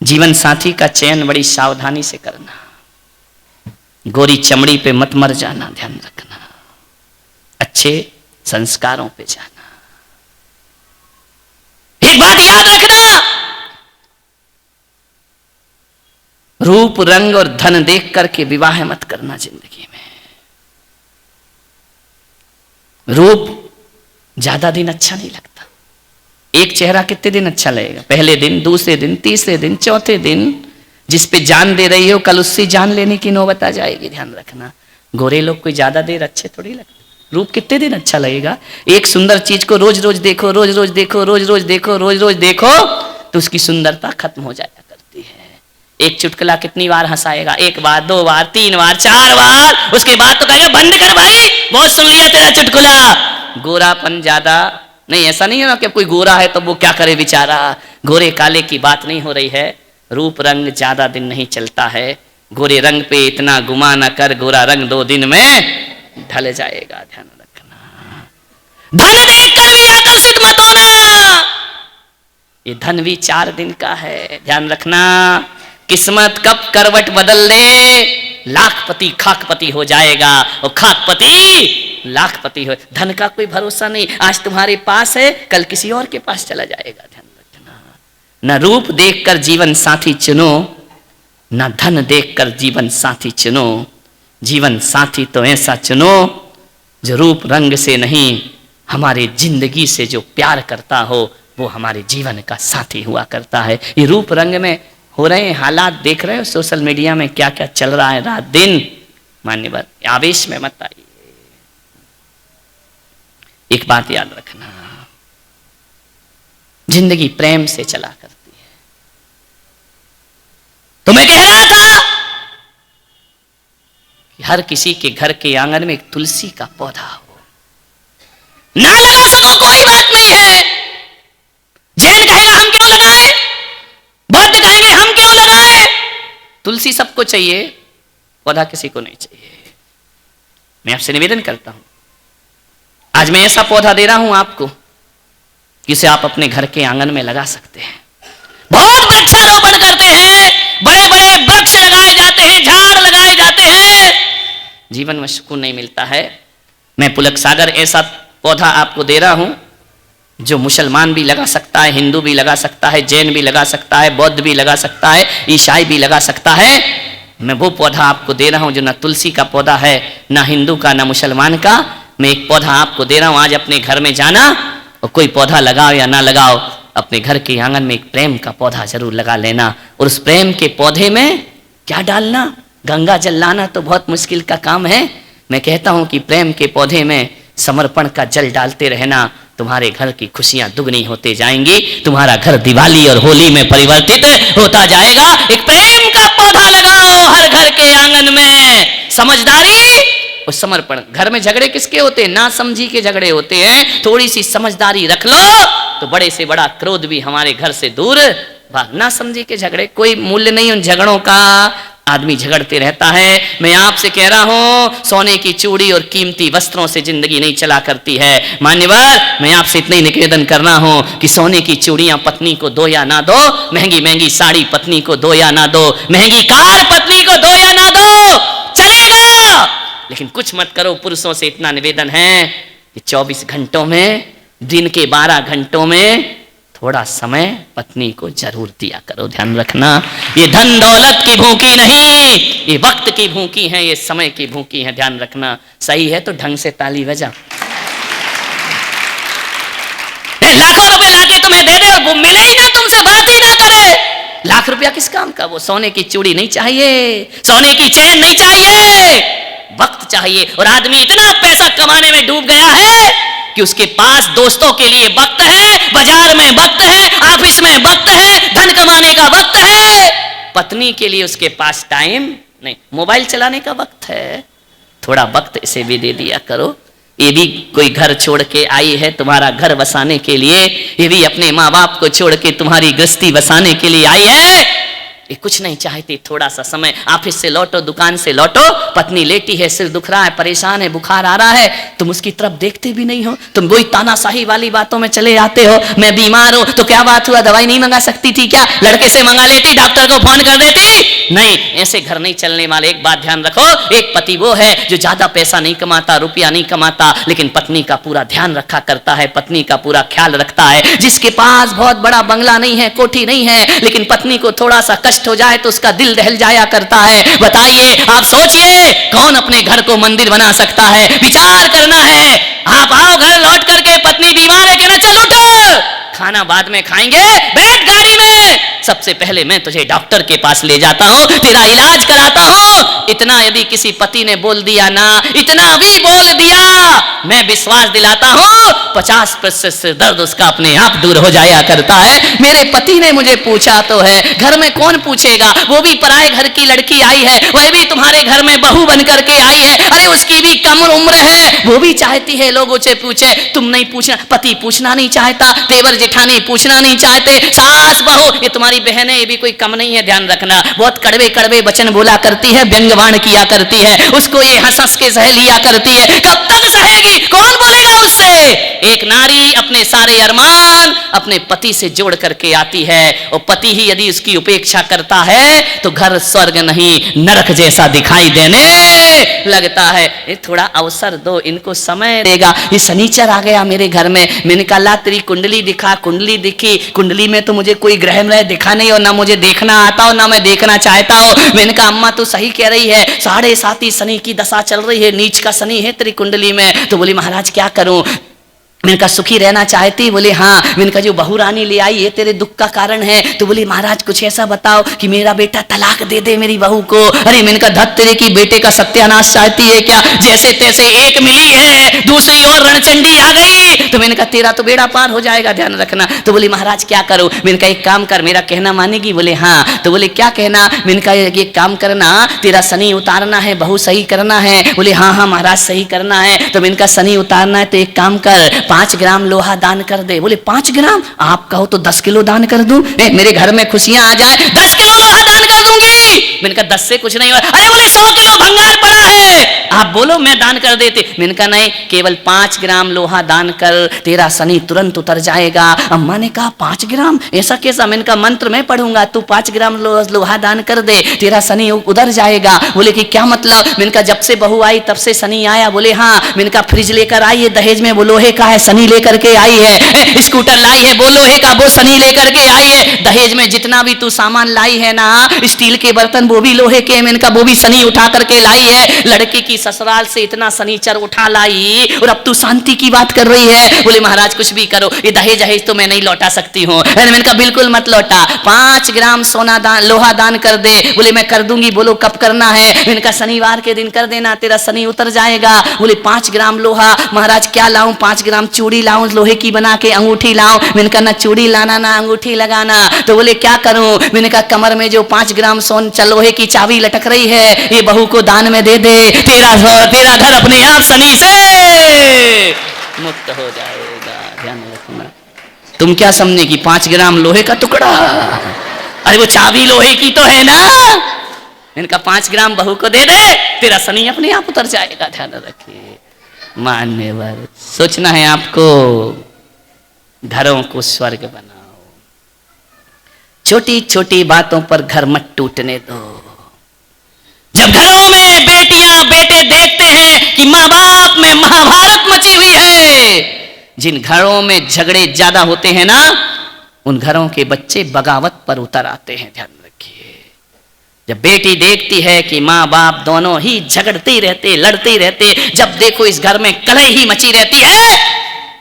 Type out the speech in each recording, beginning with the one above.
जीवन साथी का चयन बड़ी सावधानी से करना, गोरी चमड़ी पे मत मर जाना, ध्यान रखना, अच्छे संस्कारों पे जाना। एक बात याद रखना, रूप रंग और धन देख करके विवाह मत करना जिंदगी में। रूप ज्यादा दिन अच्छा नहीं लगता। एक चेहरा कितने दिन अच्छा लगेगा? पहले दिन, दूसरे दिन, तीसरे दिन, चौथे दिन। जिस पे जान दे रही हो कल उससे जान लेने की नौबत आ जाएगी, ध्यान रखना। गोरे लोग कोई ज्यादा देर अच्छे थोड़ी लगते। रूप कितने दिन अच्छा लगेगा? एक सुंदर चीज को रोज रोज देखो, रोज रोज देखो, रोज रोज देखो, रोज रोज देखो, तो उसकी सुंदरता खत्म हो जाया करती है। एक चुटकुला कितनी बार हंसाएगा? एक बार, दो बार, तीन बार, चार बार, उसके बाद तो कहेगा बंद कर भाई, बहुत सुन लिया तेरा चुटकुला। गोरापन ज्यादा नहीं, ऐसा नहीं है ना कि कोई गोरा है तो वो क्या करे बेचारा। गोरे काले की बात नहीं हो रही है। रूप रंग ज्यादा दिन नहीं चलता है। गोरे रंग पे इतना गुमा न कर, गोरा रंग 2 दिन में ढल जाएगा, ध्यान रखना। धन देखकर भी आकर्षित मत होना, ये धन भी 4 दिन का है, ध्यान रखना। किस्मत कब करवट बदल दे, लाखपति खाकपति हो जाएगा और खाकपति लाखपति हो। धन का कोई भरोसा नहीं, आज तुम्हारे पास है कल किसी और के पास चला जाएगा, ध्यान रखना। न रूप देखकर जीवन साथी चुनो, न धन देखकर जीवन साथी चुनो। जीवन साथी तो ऐसा चुनो जो रूप रंग से नहीं, हमारे जिंदगी से जो प्यार करता हो वो हमारे जीवन का साथी हुआ करता है। ये रूप रंग में हो रहे हैं हालात देख रहे हो, सोशल मीडिया में क्या क्या चल रहा है रात दिन। मान्यवर, आवेश में मत आइए। एक बात याद रखना, जिंदगी प्रेम से चला करती है। तो मैं कह रहा था कि हर किसी के घर के आंगन में एक तुलसी का पौधा हो। ना लगा सको कोई बात नहीं है। जैन कहेगा हम क्यों लगाए, बौद्ध कहेंगे हम क्यों लगाए। तुलसी सबको चाहिए, पौधा किसी को नहीं चाहिए। मैं आपसे निवेदन करता हूं, आज मैं ऐसा पौधा दे रहा हूं आपको कि उसे आप अपने घर के आंगन में लगा सकते हैं। बहुत वृक्षारोपण करते हैं, बड़े बड़े वृक्ष लगाए जाते हैं, झाड़ लगाए जाते हैं, जीवन में सुकून नहीं मिलता है। मैं पुलक सागर ऐसा पौधा आपको दे रहा हूं जो मुसलमान भी लगा सकता है, हिंदू भी लगा सकता है, जैन भी लगा सकता है, बौद्ध भी लगा सकता है, ईसाई भी लगा सकता है। मैं वो पौधा आपको दे रहा हूं जो ना तुलसी का पौधा है, ना हिंदू का, ना मुसलमान का। मैं एक पौधा आपको दे रहा हूं, आज अपने घर में जाना और कोई पौधा लगाओ या ना लगाओ, अपने घर के आंगन में एक प्रेम का पौधा जरूर लगा लेना। और उस प्रेम के पौधे में क्या डालना? गंगा जल लाना तो बहुत मुश्किल का काम है। मैं कहता हूं कि प्रेम के पौधे में समर्पण का जल डालते रहना, तुम्हारे घर की खुशियां दुगनी होते जाएंगी, तुम्हारा घर दिवाली और होली में परिवर्तित होता जाएगा। एक प्रेम का पौधा लगाओ हर घर के आंगन में। समझदारी और समर्पण। घर में झगड़े किसके होते हैं? ना समझी के झगड़े होते हैं। थोड़ी सी समझदारी रख लो तो बड़े से बड़ा क्रोध भी हमारे घर से दूर भाग। ना समझी के झगड़े, कोई मूल्य नहीं उन झगड़ों का, आदमी झगड़ते रहता है। मैं आपसे कह रहा हूं, सोने की चूड़ी और कीमती वस्त्रों से जिंदगी नहीं चला करती है। मान्यवर, मैं आपसे इतना ही निवेदन कर रहा हूं कि सोने की चूड़ियां पत्नी को दो या ना दो, महंगी महंगी साड़ी पत्नी को दो या ना दो, महंगी कार पत्नी को दो या ना दो, चलेगा, लेकिन कुछ मत करो। पुरुषों से इतना निवेदन है कि 24 घंटों में, दिन के 12 घंटों में थोड़ा समय पत्नी को जरूर दिया करो। ध्यान रखना, ये धन दौलत की भूखी नहीं, ये वक्त की भूखी है, ये समय की भूखी है। ध्यान रखना। सही है तो ढंग से ताली बजा। लाखों रुपए लाके तुम्हें दे दे और वो मिले ही ना, तुमसे बात ही ना करे। लाख रुपया किस काम का? वो सोने की चूड़ी नहीं चाहिए, सोने की चैन नहीं चाहिए, वक्त चाहिए। और आदमी इतना पैसा कमाने में डूब गया है कि उसके पास दोस्तों के लिए वक्त है, बाजार में वक्त है, ऑफिस में वक्त है, धन कमाने का वक्त है, पत्नी के लिए उसके पास टाइम नहीं, मोबाइल चलाने का वक्त है। थोड़ा वक्त इसे भी दे दिया करो। ये भी कोई घर छोड़ के आई है तुम्हारा घर बसाने के लिए, ये भी अपने माँ बाप को छोड़ के तुम्हारी गृहस्थी बसाने के लिए आई है। ये कुछ नहीं चाहती, थोड़ा सा समय, ऑफिस से लौटो, दुकान से लौटो, पत्नी लेटी है, सिर दुख रहा है, परेशान है, बुखार आ रहा है, तुम उसकी तरफ देखते भी नहीं हो, तुम वही तानाशाही वाली बातों में चले जाते हो। मैं बीमार हूं तो क्या बात हुआ, दवाई नहीं मंगा सकती थी क्या, लड़के से मंगा लेती, डॉक्टर को फोन कर देती। नहीं, ऐसे घर नहीं चलने वाले। एक बात ध्यान रखो, एक पति वो है जो ज्यादा पैसा नहीं कमाता, रुपया नहीं कमाता, लेकिन पत्नी का पूरा ध्यान रखा करता है, पत्नी का पूरा ख्याल रखता है। जिसके पास बहुत बड़ा बंगला नहीं है, कोठी नहीं है, लेकिन पत्नी को थोड़ा सा कष्ट हो जाए तो उसका दिल दहल जाया करता है। बताइए, आप सोचिए, कौन अपने घर को मंदिर बना सकता है? विचार करना है। आप आओ घर लौट करके, पत्नी बीमार है, कहना चल उठ, खाना बाद में खाएंगे, बैठ गाड़ी में, सबसे पहले मैं तुझे डॉक्टर के पास ले जाता हूं, तेरा इलाज कराता हूं। इतना यदि किसी पति ने बोल दिया ना, इतना भी बोल दिया, मैं विश्वास दिलाता हूं 50% से दर्द उसका अपने आप दूर हो जाया करता है। मेरे पति ने मुझे पूछा तो है, घर में कौन पूछेगा, वो भी पराए घर की लड़की आई है, वह भी तुम्हारे घर में बहू बन करके आई है, अरे उसकी भी कम उम्र है, वो भी चाहती है लोग उसे पूछे, तुम नहीं पूछना, पति पूछना नहीं चाहता, तेवर जेठानी पूछना नहीं चाहते, सास बहू, ये तुम्हारी बहन है, ये भी कोई कम नहीं है, ध्यान रखना। बहुत कड़वे कड़वे वचन बोला करती है, व्यंग्यवाण किया करती है, उसको ये हंस हंस के सह लिया करती है। कब तक सहेगी, कौन बोलेगा उससे? एक नारी अपने सारे अरमान अपने पति से जोड़ करके आती है, और पति ही यदि उसकी उपेक्षा करता है तो घर स्वर्ग नहीं नरक जैसा दिखाई देने लगता है। ये थोड़ा अवसर दो, इनको समय देगा। ये शनिचर आ गया मेरे घर में, मैंने कहा ला तेरी कुंडली दिखा, कुंडली दिखी, कुंडली में तो मुझे कोई ग्रह में दिखा नहीं, और ना मुझे देखना आता हो, ना मैं देखना चाहता हूं। मैंने कहा अम्मा तो सही कह रही है, 7.5 शनि की दशा चल रही है, नीच का शनि है तेरी कुंडली में। तो बोली महाराज क्या करूं? मैंने कहा सुखी रहना चाहती? बोले हाँ। मैंने कहा जो बहू रानी ले आई ये तेरे दुख का कारण है। तो बोली महाराज कुछ ऐसा बताओ कि मेरा बेटा तलाक दे दे मेरी बहू को। अरे मैंने कहा धत तेरे की बेटे का सत्यानाश चाहती है क्या? जैसे तैसे एक मिली है, दूसरी और रणचंडी आ गई। तो मैंने कहा तेरा तो बेड़ा पार हो जाएगा, ध्यान रखना। तो बोली महाराज क्या करो? मैंने कहा एक काम कर, मेरा कहना मानेगी? बोले हाँ। तो बोले क्या कहना? मैंने कहा एक काम करना, तेरा शनि उतारना है, बहू सही करना है। बोले हाँ हाँ महाराज सही करना है। तो मैंने कहा शनि उतारना है तो एक काम कर, 5 ग्राम लोहा दान कर दे। बोले 5 ग्राम? आप कहो तो 10 किलो दान कर दूं, मेरे घर में खुशियां आ जाए, 10 किलो लोहा दान कर दूंगी। मैंने कहा 10 से कुछ नहीं हुआ। अरे बोले 100 किलो भंगार पड़ा है, आप बोलो मैं दान कर देते। मैंने कहा नहीं, केवल 5 ग्राम लोहा दान कर, तेरा शनि तुरंत उतर जाएगा। अम्मा ने कहा 5 ग्राम? ऐसा कैसा? मैंने कहा मंत्र मैं पढ़ूंगा, तू 5 ग्राम लोहा दान कर दे, तेरा शनि उधर जाएगा। बोले कि क्या मतलब? मैंने कहा जब से बहू आई तब से शनि आया। बोले हाँ। मैंने कहा फ्रिज लेकर आई है दहेज में, वो लोहे का है, शनि लेकर के आई है। स्कूटर लाई है, वो लोहे का, वो शनि लेकर के आई है। दहेज में जितना भी तू सामान लाई है ना, स्टील के बर्तन वो भी लोहे के, मैंने कहा वो भी शनि उठा करके लाई है। लड़की की ससुराल से इतना शनिचर उठा लाई और अब तू शांति की बात कर रही है। बोले महाराज कुछ भी करो, ये दहेज दहेज तो मैं नहीं लौटा सकती हूँ। मैंने कहा बिल्कुल मत लौटा, 5 ग्राम सोना दान, लोहा दान कर दे। बोले मैं कर दूंगी। बोलो कब करना है? मैंने कहा शनिवार के दिन कर देना, तेरा शनि उतर जाएगा। बोले 5 ग्राम लोहा? महाराज क्या लाऊं? 5 ग्राम चूड़ी लाऊं लोहे की बना के, अंगूठी लाऊं? मैंने कहा ना चूड़ी लाना ना अंगूठी लगाना। तो बोले क्या करूं? मैंने कहा कमर में जो 5 ग्राम सोन लोहे की चाबी लटक रही है, ये बहू को दान में दे दे, तेरा घर अपने आप शनि से मुक्त हो जाएगा। ध्यान रखना। तुम क्या समझे कि 5 ग्राम लोहे का टुकड़ा? अरे वो चाबी लोहे की तो है ना। मैंने कहा 5 ग्राम बहू को दे दे, तेरा शनि अपने आप उतर जाएगा। ध्यान रखिए, मान्यवर सोचना है आपको, घरों को स्वर्ग बनाओ। छोटी छोटी बातों पर घर मत टूटने दो। जब घरों में बेटियां बेटे देखते हैं कि माँ बाप में महाभारत मची हुई है, जिन घरों में झगड़े ज्यादा होते हैं ना, उन घरों के बच्चे बगावत पर उतर आते हैं। ध्यान रखिए, जब बेटी देखती है कि माँ बाप दोनों ही झगड़ते रहते, लड़ते रहते, जब देखो इस घर में कलह ही मची रहती है,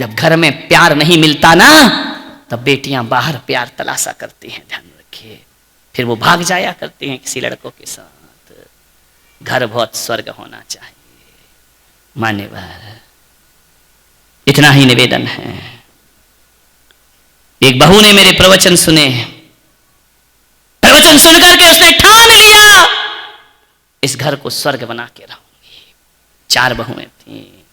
जब घर में प्यार नहीं मिलता ना, तब बेटियां बाहर प्यार तलाशा करती हैं। ध्यान रखिए, फिर वो भाग जाया करती हैं किसी लड़कों के साथ। घर बहुत स्वर्ग होना चाहिए। मान्यवर इतना ही निवेदन है। एक बहू ने मेरे प्रवचन सुने, प्रवचन सुनकर के उसने ठान लिया इस घर को स्वर्ग बना के रहूंगी। 4 बहुएं थी,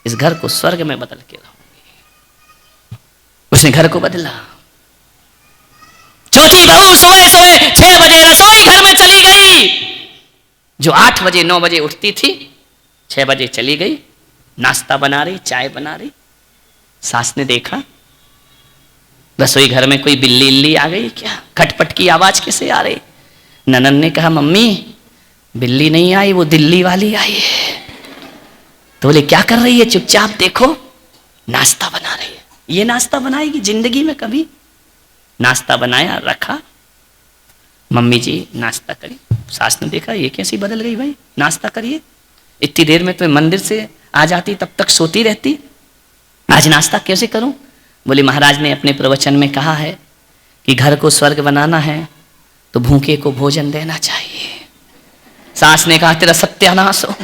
इस घर को स्वर्ग में बदल के रहूंगी। उसने घर को बदला। चौथी बहू सोए सोए 6 जो 8 बजे 9 बजे उठती थी 6 बजे चली गई, नाश्ता बना रही, चाय बना रही। सास ने देखा रसोई घर में कोई बिल्ली इल्ली आ गई क्या, खटपट की आवाज कैसे आ रही। ननद ने कहा मम्मी बिल्ली नहीं आई, वो दिल्ली वाली आई है। तो बोले क्या कर रही है, चुपचाप देखो, नाश्ता बना रही है। ये नाश्ता बनाएगी जिंदगी में कभी? नाश्ता बनाया, रखा, मम्मी जी नाश्ता करी। सास ने देखा ये कैसी बदल गई भाई, नाश्ता करिए, इतनी देर में तो मंदिर से आ जाती तब तक सोती रहती, आज नाश्ता कैसे करूं? बोले महाराज ने अपने प्रवचन में कहा है कि घर को स्वर्ग बनाना है तो भूखे को भोजन देना चाहिए। सास ने कहा तेरा सत्यानाश हो,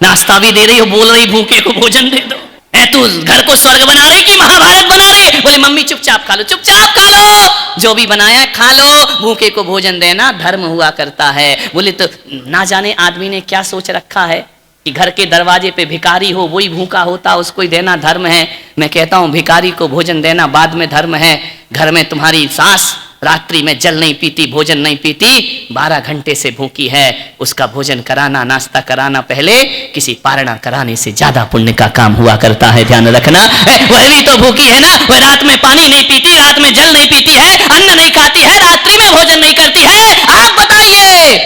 नाश्ता भी दे रही हो, बोल रही भूखे को भोजन दे दो। ऐ तू घर को स्वर्ग बना रही कि महाभारत बना रही? बोले मम्मी चुपचाप खा लो, चुपचाप खा लो, जो भी बनाया खा लो, भूखे को भोजन देना धर्म हुआ करता है। बोले तो ना जाने आदमी ने क्या सोच रखा है कि घर के दरवाजे पे भिखारी हो वही भूखा होता, उसको ही देना धर्म है। मैं कहता हूं भिखारी को भोजन देना बाद में धर्म है। घर में तुम्हारी सास रात्रि में जल नहीं पीती, भोजन नहीं पीती, 12 घंटे से भूखी है, उसका भोजन कराना, नाश्ता कराना पहले किसी पारणा कराने से ज्यादा पुण्य का काम हुआ करता है, ध्यान रखना। वह भी तो भूखी है ना, वह रात में पानी नहीं पीती, रात में जल नहीं पीती है, अन्न नहीं खाती है, रात्रि में भोजन नहीं करती है। आप बताइए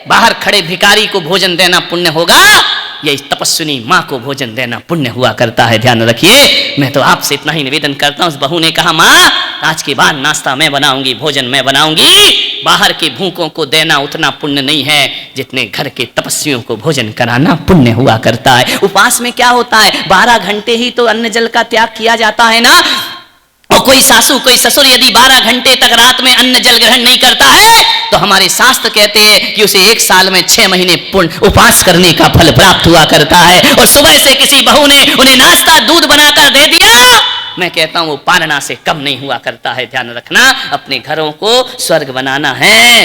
बाहर खड़े भिखारी को भोजन देना पुण्य होगा या इस तपस्विनी माँ को भोजन देना पुण्य हुआ करता है, ध्यान रखिए। मैं तो आपसे इतना ही निवेदन करता हूं। उस बहू ने कहा माँ आज के बाद नाश्ता मैं बनाऊंगी, भोजन मैं बनाऊंगी, बाहर के भूखों को देना उतना पुण्य नहीं है जितने घर के तपस्वियों को भोजन कराना पुण्य हुआ करता है। उपवास में क्या होता है, 12 घंटे ही तो अन्न जल का त्याग किया जाता है ना। और कोई सासू कोई ससुर यदि 12 घंटे तक रात में अन्न जल ग्रहण नहीं करता है तो हमारे शास्त्र कहते हैं कि उसे 1 साल में 6 महीने पूर्ण उपवास करने का फल प्राप्त हुआ करता है। और सुबह से किसी बहू ने उन्हें नाश्ता दूध बनाकर दे दिया, मैं कहता हूं वो पालना से कम नहीं हुआ करता है, ध्यान रखना। अपने घरों को स्वर्ग बनाना है